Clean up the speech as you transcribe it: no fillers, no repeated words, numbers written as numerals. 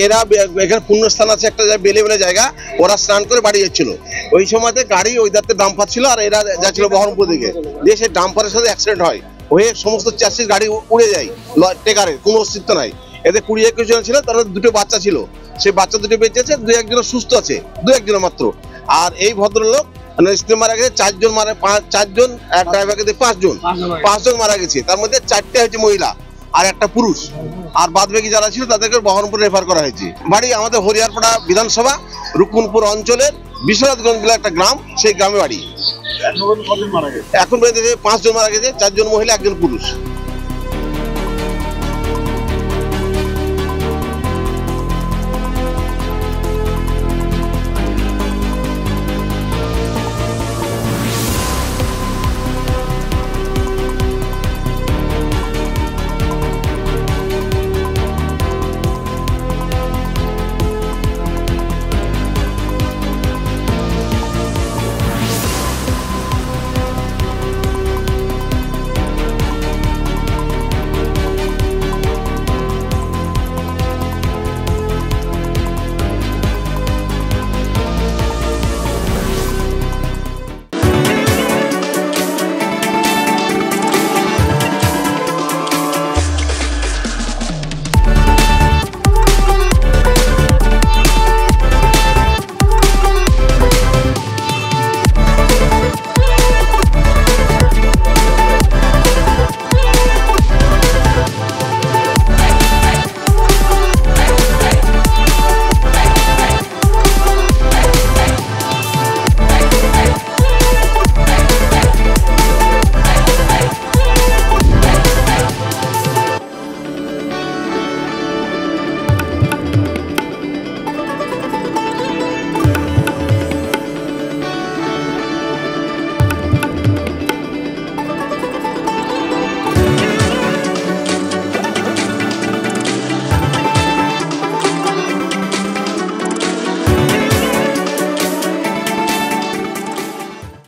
এরা এখানে পুণ্যস্থান আছে একটা বেলে বেলে জায়গা, ওরা স্নান করে বাড়ি যাচ্ছিল। ওই সময়তে গাড়ি ওই দাঁতে ডাম্পার ছিল আর এরা যাচ্ছিল বহরমপুর দিকে, দিয়ে সেই ডাম্পারের সাথে অ্যাক্সিডেন্ট হয়, হয়ে সমস্ত চাষির গাড়ি উড়ে যায়, টেকারের কোনো অস্তিত্ব নাই। এতে 20-21 জন ছিল, তার দুটো বাচ্চা ছিল, সেই বাচ্চা দুটো বেঁচে আছে, 2-1 সুস্থ আছে, 2-1 মাত্র। আর এই ভদ্রলোক স্ত্রী মারা গেছে 4 জন, 4 জন, ড্রাইভারকে দিয়ে 5 জন মারা গেছে, তার মধ্যে 4টে হচ্ছে মহিলা আর একটা পুরুষ, আর বাদ বাকি যারা ছিল তাদেরকে বহরমপুর রেফার করা হয়েছে। বাড়ি আমাদের হরিয়ারপাড়া বিধানসভা রুকুনপুর অঞ্চলের বিশ্বনাথগঞ্জ বলে একটা গ্রাম, সেই গ্রামে বাড়ি। এখন পর্যন্ত 5 জন মারা গেছে, 4 জন মহিলা 1 জন পুরুষ।